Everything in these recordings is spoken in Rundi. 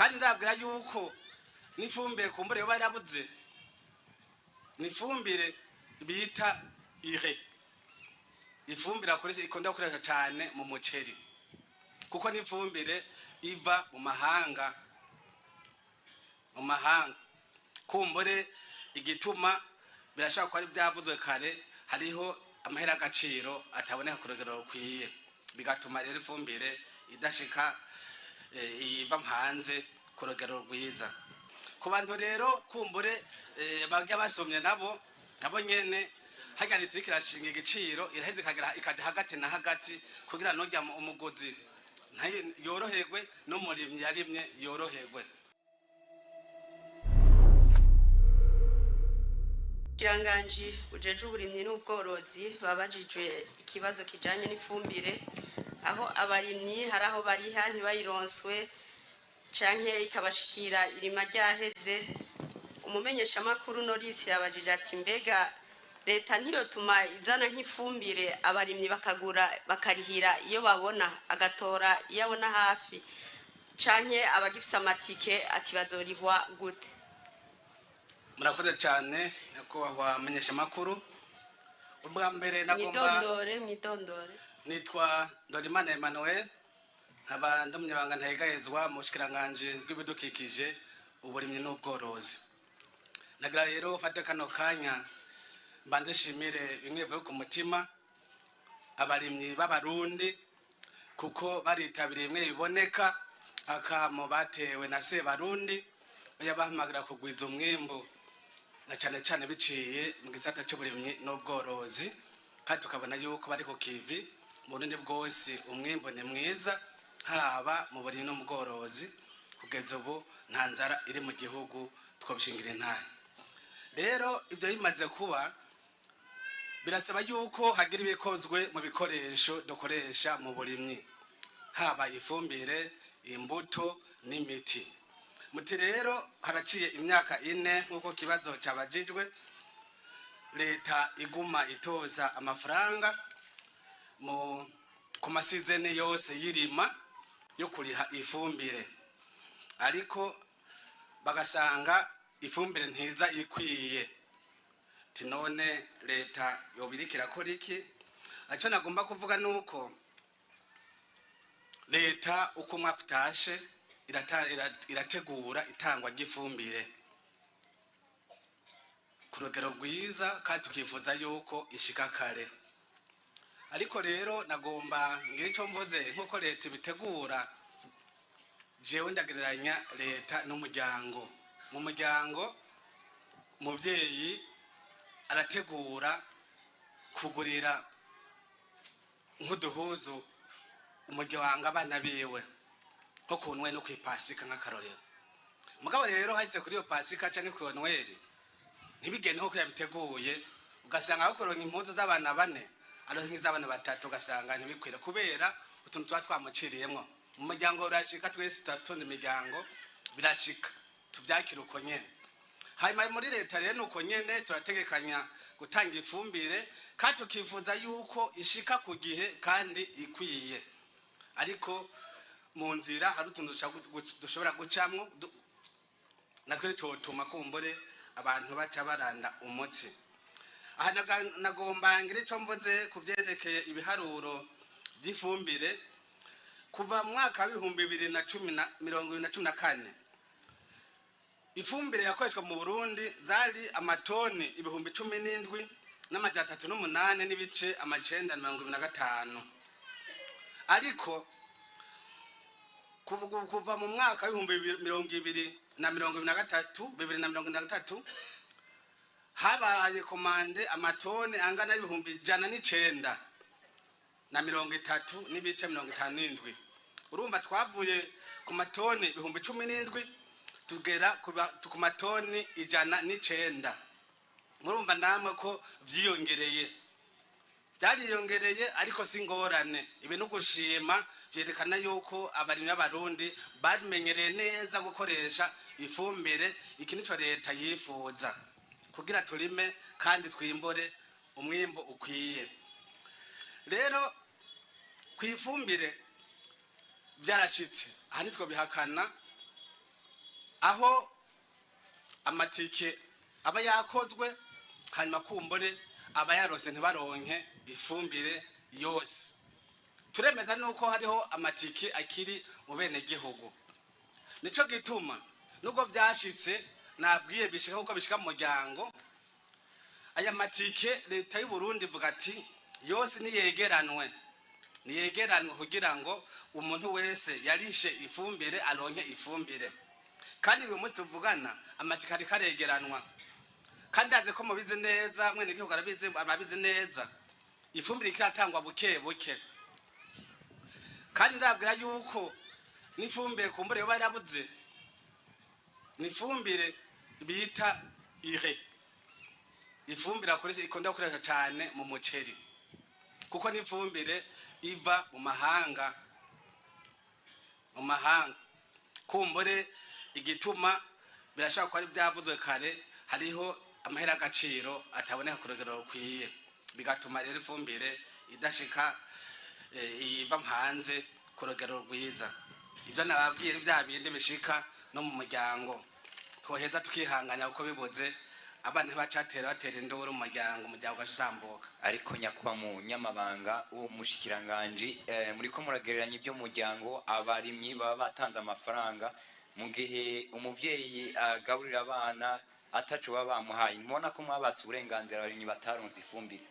kandi ndabwira yuko n'ifumbire kumbure yo barabuze n'ifumbire bita ire ifumbire akoresha ikunda gukoresha cyane mu muceri kuko n'ifumbire iva mu mahanga kumbure igituma birashaka ko ari byavuzwe kare hariho amahera agaciro ataboneka ku rugero rukwiye bigatuma rero ifumbire idashika iva hanze ku rugero rwiza ku bantu rero kumbure bajya basomye nabo nyene hajya litiri kirashinga igiciro iraheze ikaja hagati na hagati kugira nojya umugozi yoroherwe n'umurimyi yarimye yoroherwe. Kiranganji ujeje uburimyi n'ubworozi babajijwe ikibazo kijanye n'ifumbire aho abarimyi haraho bariha ntibayironswe canke ikabashikira irima ryaheze. Umumenyesha makuru Norisi yabajije ati mbega leta ntiyotuma izana nk'ifumbire abarimyi bakagura bakarihira iyo babona agatora iyo abona hafi canke abagifise amatike ati bazorihwa gute? Murakoze cyane nyakubahwa menyesha makuru. Ubwa mbere nagomba mwidondore nitwa Dorimana Emmanuel nkaba ndumunyabanga ntayegayezwa mu bushikiranganje bw'ibidukikije uburimyi n'ubworozi. Nagira rero fate kano kanya mbanze shimire bimwe vuye ku mutima abarimyi b'abarundi kuko baritabiriye imwe biboneka akamo batewe na se barundi yabahamagara kugwiza umwimbo na cyane biciye mu gisata cy'uburimyi n'ubworozi kandi tukabona yuko bari ku kivi mu Burundi bwose umwimbo ni mwiza haba mu burimyi no mu bworozi kugeza ubu nta nzara iri mu gihugu twabishingira intare. Rero ibyo bimaze kuba birasaba yuko hagira ibikozwe mu bikoresho dukoresha mu burimyi haba ifumbire imbuto n'imiti. Muti rero haraciye imyaka 4 nkuko kibazo cyabajijwe leta iguma itoza amafaranga ku masizene yose yirima yo kuriha ifumbire ariko bagasanga ifumbire ntiza ikwiye. Tinone leta yobirikira ko riki aco nagomba kuvuga nuko leta uko umwaka utashe irategura itangwa ry'ifumbire ku rugero rwiza kandi tukifuza yuko ishika kare. Ariko rero nagomba ngira ico mvuze nkuko leta ibitegura jewe ndagereranya leta n'umuryango. Mu muryango muvyeyi arategura kugurira nk'uduhuzu umuryango abana biwe nko ku Noel no kw'Ipasika nk'akarorero. Mugabo rero hashitse kuri iyo Pasika canke ku Noel ntibigene nko yabiteguye ugasanga aho kuronka impuzu z'abana 4 aronka iz'abana 3 ugasanga ntibikwira kubera utuntu twa twamuciriyemwo. Mu muryango urashika twese tatonde imiryango birashika tuvyakira uko nyene. Hanyuma muri leta rero nuko nyene turategekanya gutanga ifumbire kandi tukifuza yuko ishika ku gihe kandi ikwiye. Ariko mu nzira hari utuntu dushobora gucamwo natwe twotuma kumbure abantu baca baranda umutsi. Aha nagomba ngira ico mvuze kuvyerekeye ibiharuro by'ifumbire kuva mu mwaka wa 2014 ifumbire yakoreshwa mu Burundi zari amatoni 17,308 n'ibice 925 ariko kuva mu mwaka wa 2023 habaye komande amatoni angana 109 n'ibice 57. Urumva twavuye ku matoni 17,000 tugera ku matoni 109. Murumva namwe ko vyiyongereye byariyongereye ariko singorane ibintu gushima vyerekana yuko abarimyi b'abarundi bamenyereye neza gukoresha ifumbire iki nico leta yifuza kugira turime kandi twimbore umwimbo ukwiye. Rero kwifumbire byarashitse aha nitwo bihakana aho amatike aba yakozwe hanyuma kumbure aba yarose ntibaronke ifumbire yose. Turemeza nuko hariho amatike akiri mu bene gihugu. Nico gituma nubwo byashitse nabwiye bishika kuko bishika mu muryango, aya matike leta y'u Burundi ivuga ati yose niyegeranwe kugira ngo umuntu wese yarishe ifumbire aronke ifumbire. Kandi uyu munsi tuvugana amatike ari karegeranwa, kandi aze ko mubizi neza mwene gihugu arabizi neza ifumbire ikatangwa buke buke. Kandi ndabwira yuko nifumbire kumbure yo barabuze nifumbire bita ire, ifumbire akoresha ikunda gukoresha cyane mu muceri kuko nifumbire iva mu mahanga kumbure igituma birashaka ko ari byavuzwe kare hariho amahera agaciro ataboneka ku rugero rukwiye, bigatuma rero ifumbire idashika iva hanze ku rugero rwiza. Ibyo nababwiye bya bindi bishika no mu muryango twoheza tukihanganya uko bibuze abana batera induru mu muryango ugashambuka. Ariko nyakwa mu nyamabanga umushikiranganje muri ko muragereranya ibyo muryango abarimyi baba batanze amafaranga mu gihe umuvyeyi agaburira abana ataco baba bamuhaye. Mbona ko mwabatse uburenganzira abarimyi bataronse ifumbire.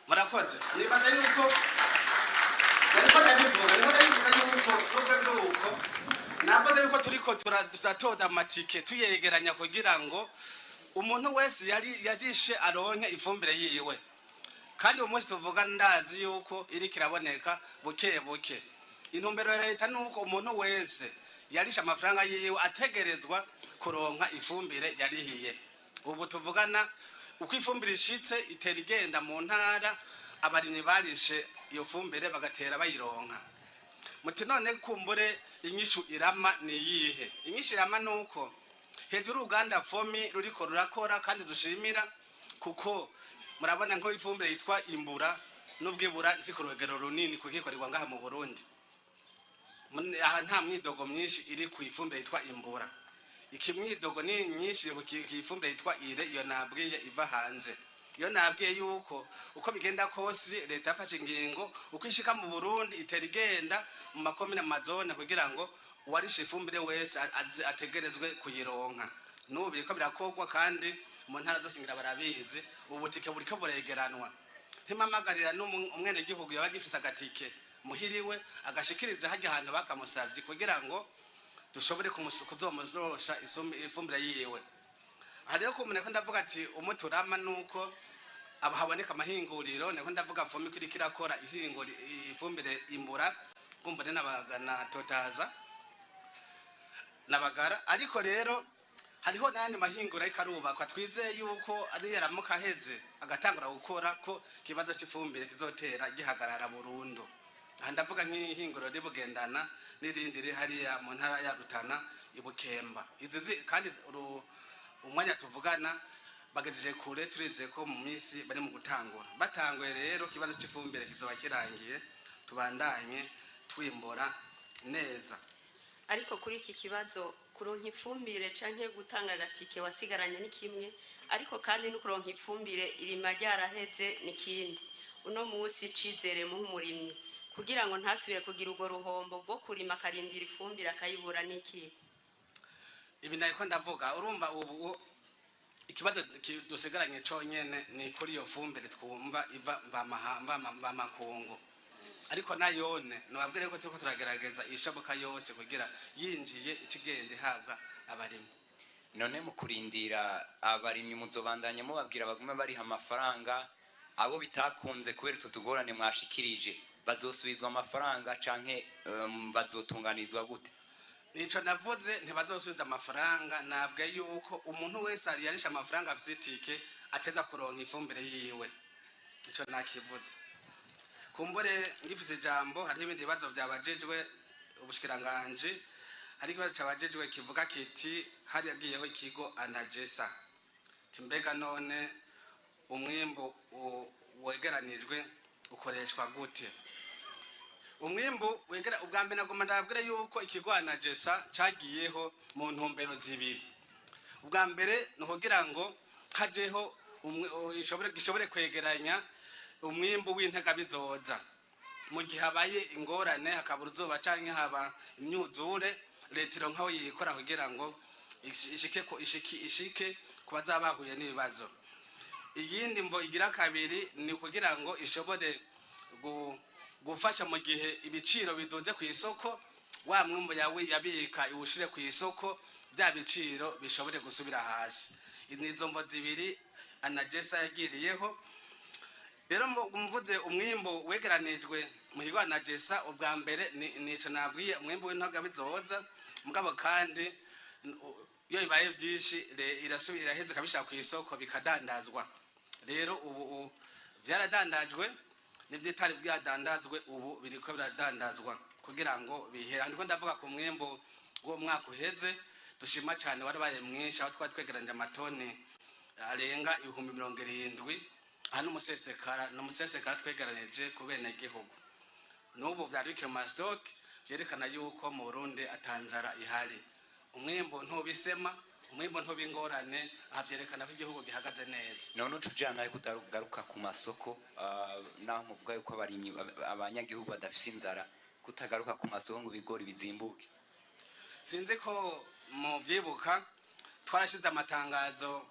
Murakoze. Nibaza yuko ariko ndabivuga yuko nakoze yuko turiko turatoza amatike tuyegeranya kugira ngo umuntu wese yajishe aronke ifumbire yiwe. Kandi umunsi tuvuga ndazi yuko iri kiraboneka buke buke. Intumbero ya leta nuko umuntu wese yarisha amafaranga yiwe ategerezwa kuronka ifumbire yarihiye. Ubu tuvugana uko ifumbire ishitse itera igenda mu ntara, abarimyi barishe iyo fumbire bagatera bayironka. Muti none kumbure inyishu irama ni yihe? Inyishu irama nuko hejuru Uganda fomi ruriko rurakora kandi dushimira kuko murabona nko ifumbire yitwa imbura n'ubwibura nzi ku rugero runini kugikorerwa ngaha mu Burundi. Aha nta mwidogo myinshi iri ku ifumbire yitwa imbura. Ikimwidogo ni nyinshi ku ifumbire yitwa ire, iyo nabwiye iva hanze. Iyo nabwiye yuko uko bigenda kose leta yafashe ingingo uko ishika mu Burundi itera igenda mu makomine mazone kugira ngo uwarishe ifumbire wese ategerezwe kuyironka. N'ubu biriko birakogwa kandi mu ntara zose ngira barabizi ubutike buriko buregeranwa. Ntimamagarira n'umwene gihugu yabagifisa agatike muhiriwe agashikiriza hajya ahantu bakamusavye kugira ngo dushobore kuzomuzosha ifumbire yiwe. Hariyo kumene ko ndavuga ati umuturama nuko abahaboneka amahinguriro, niko ndavuga fomi kiri kirakora ihingura ifumbire imbura kumbone n'abagana totaza nabagara. Ariko rero hariho nandi mahingura ikarubakwa twizeye yuko ari yaramuka heze agatangura gukora ko kibazo cy'ifumbire kizotera gihagarara burundu. Ndavuga nk'ihinguro ribugendana n'irindi rihariya mu ntara ya Rutana ibukemba. Izi kandi umwanya tuvugana bagejeje kure turize ko mu minsi bari mu gutangura. Batanguye rero kibazo cy'ifumbire kizoba kirangiye tubandanye twimbora neza. Ariko kuri iki kibazo kuronka ifumbire canke gutanga agatike wasigaranye ni kimwe, ariko kandi no kuronka ifumbire irima ryaraheze nikindi. Uno munsi cizere mu murimyi kugira ngo ntasubire kugira ugo ruhombo bwo kurima karindira ifumbire akayibura niki. Ibi nako ndavuga urumva ubu ikibazo dusigaranye cyonyene ni kuri iyo fumbire twumva iva mva makungu. Ariko nayone nababwire ko turiko turagerageza ishoboka yose kugira yinjiye ikigende habwa abarimyi. None mu kurindira abarimyi muzobandanya mubabwira bagume bari amafaranga abo bitakunze kubera tutugorane mwashikirije bazosubizwa amafaranga canke bazotunganizwa gute? Nico navuze ntibazosubiza amafaranga, nabwe yuko umuntu wese ari yarisha amafaranga afisitike ateza kuronka ifumbire yiwe. Nico nakivuze. Kumbure ngifise jambo hari ibindi bibazo byabajejwe ubushikiranganje, ariko cyabajejwe kivuga kiti hari yagiyeho ikigo Anagesa. Timbega none umwimbo wegeranijwe ukoreshwa gute? umwimbu wegera ubwa mbere nagomba ndabwira yuko ikigwana jesa cagiyeho mu ntumbero zibiri. Ubwa mbere no kugira ngo hajeho gishobore kwegeranya umwimbu w'intega bizoza mu gihe habaye ingorane hakabura uzuba canke haba imyuzure leta ironkaho yikora kugira ngo ishike kuba zabahuye n'ibibazo. Iyindi mvo igira kabiri ni kugira ngo ishobore gufasha mu gihe ibiciro biduze ku isoko wa mwumbu yawe yabika iwushire ku isoko bya biciro bishobore gusubira hasi. Nizo mvo zibiri anajesa yagiriyeho. Rero mvuze umwimbu wegeranijwe mu kigwana jesa ubwa mbere nico nabwiye umwimbu w'intoga bizoza mugabo kandi iyo bibaye byinshi irasubira heze kabisha ku isoko bikadandazwa. Rero ubu byaradandajwe n'ibyitari byadandazwe ubu biriko biradandazwa kugira ngo bihera. Ndiko ndavuga ku mwimbu wo mwaka uheze dushima cyane warabaye mwinshi aho twatwegeranje amatoni arenga 70,000 hano umusesekara twegeranije ku bene gihugu. N'ubu byari bikiri mu stock byerekana yuko mu Burundi atanzara ihari. Umwimbu ntubisema, umwimbu ntubingorane, avyerekana ko igihugu gihagaze neza. None utujana ariko utagaruka ku masoko naho muvuga yuko abarimyi abanyagihugu badafise inzara kutagaruka ku masoko ngo bigori bizimbuke. Sinzi ko mu byibuka twarashize amatangazo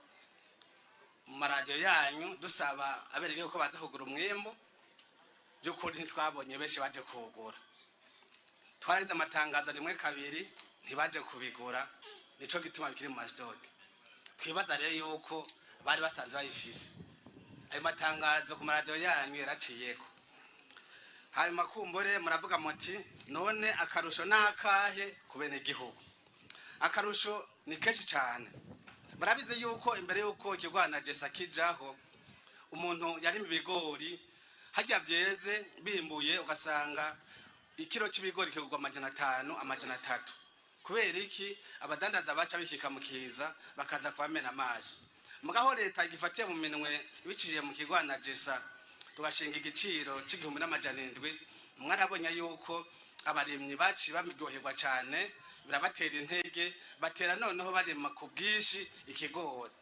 mu radio yanyu dusaba abereye ko baza kugura umwimbu by'ukuri ntitwabonye benshi baje kugura. Twarize amatangazo rimwe kabiri ntibaje kubigura nico gituma bikiri mu stock. Twibaza rero yuko bari basanzwe bayifise ayo matangazo ku radio yanyu yaraciyeko. Hanyuma kumbure muravuga muti none akarusho nakahe kubene gihugu. Akarusho ni kenshi cyane. Barabize yuko imbere yuko ikigwana jesa kijaho umuntu yari mu bigori hajya byeze bimbuye ugasanga ikiro cy'ibigori kigurwa 500 300. Kubera iki abadandaza baca bikika mukiza bakaza kubamena amaso. Mugaho leta igifatiye mu minwe ibiciriye mu kigwana jesa tugashinga igiciro c'1700. Mwarabonye yuko abarimyi baci bamigyoherwa cyane birabatera intege batera noneho barima ku bwishi ikigori.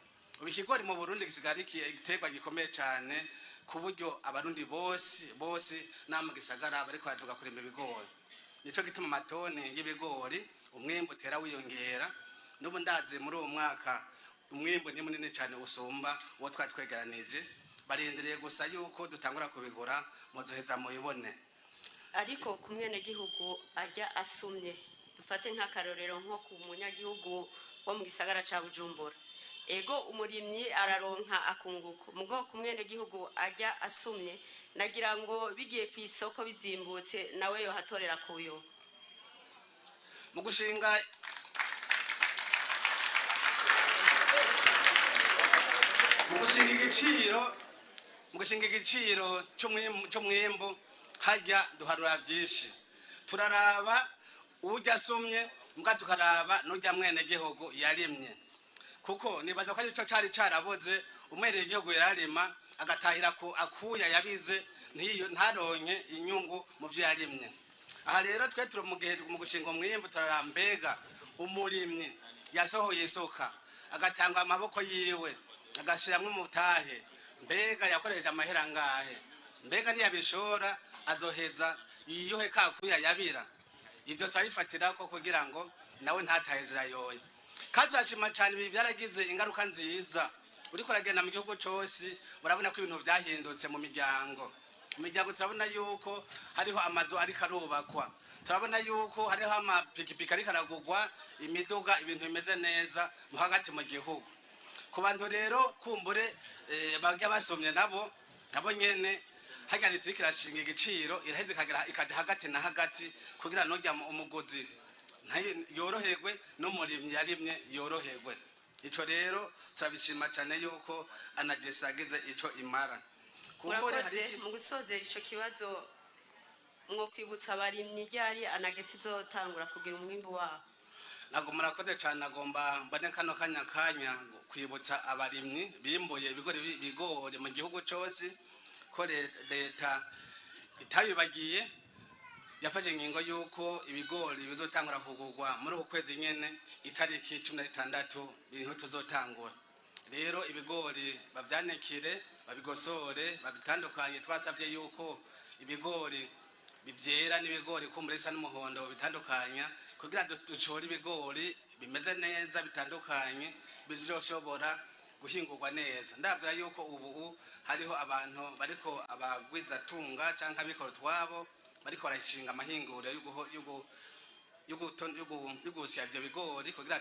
Ubu ikigori mu Burundi gisigara igiterwa gikomeye cyane ku buryo abarundi bose namagisagara bariko baduga kurima ibigori. Nico gituma matone y'ibigori umwimbu tera wiyongera. Nubu ndaze muri uwo mwaka umwimbu ni munini cyane usumba uwo twatwegeranije. Barendereye gusa yuko dutangura kubigura muzoheza muyibone. Ariko kumwene gihugu ajya asumye dufate nk'akarorero nko ku munyagihugu wo mu gisagara ca Bujumbura. Ego umurimyi araronka akunguko mugo kumwene gihugu ajya asumye nagira ngo bigiye ku isoko bizimbutse nawe yo hatorera kuyo. Mu gushinga igiciro cy'umwimbu hajya duharura byinshi. Turaraba ujya asumye mbwa tukaraba n'ujya mwene gihugu yarimye. Kuko nibaza ko ico cari caraboze umwere igihugu yararima agatahira ko akuya yabize ntaronke inyungu mu byo yarimye. Aha rero twe turi mu gihe mu gushinga umwimbu turarambega umurimyi yasohoye isuka agatanga amaboko yiwe agashiramwe umutahe mbega yakoreje amahera ngahe mbega niyabishora azoheza yiyohe kakuya yabira. Ibyo twayifatira ko kugira ngo nawe ntatahe zirayoye. Kazashima cyane ibi byaragize ingaruka nziza. Uriko ragenda mu gihugu cyose urabona ko ibintu byahindutse mu miryango. Mu miryango turabona yuko hariho amazu ari karubakwa. Turabona yuko hariho amapikipiki ari karagugwa imiduga ibintu bimeze neza mu hagati mu gihugu. Ku bantu rero kumbure bagya basomye nabo nyene hajya litirikirashinga igiciro iraheze ikaja hagati na hagati kugira nojya umugozi yoroherwe n'umurimyi yarimye yoroherwe. Ico rero turabishima cyane yuko anajesa ageze ico imara. Kumbure hari mu gusozera ico kibazo mwo kwibutsa abarimyi ryari anagesi zotangura kugira umwimbu wabo. Nago murakoze cyane agomba mbane kano kanya kwibutsa abarimyi bimbuye bigori mu gihugu cyose ko leta itabibagiye yafashe ingingo yuko ibigori bizotangura kugurwa muri uku kwezi nyene itariki 16 biriho tuzotangura. Rero ibigori bavyanikire babigosore babitandukanye. Twasavye yuko ibigori bivyera n'ibigori kumuresa n'umuhondo bitandukanya kugira dushore ibigori bimeze neza bitandukanye bizoshobora guhingurwa neza. Ndabwira yuko ubu hariho abantu bariko abagwiza tunga canke abikora twabo bariko barashinga amahinguriro y'ugusya ivyo bigori kugira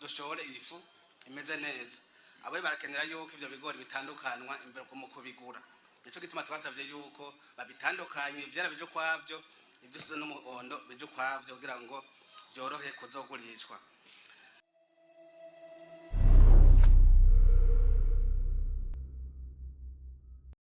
dushore ifu imeze neza. Abo barakenera yuko ivyo bigori bitandukanwa imbere mu kubigura. Nico gituma twasavye yuko babitandukanye ivyera bije kwavyo ibyo n'umuhondo bije kwavyo kugira ngo byorohe kuzogurishwa.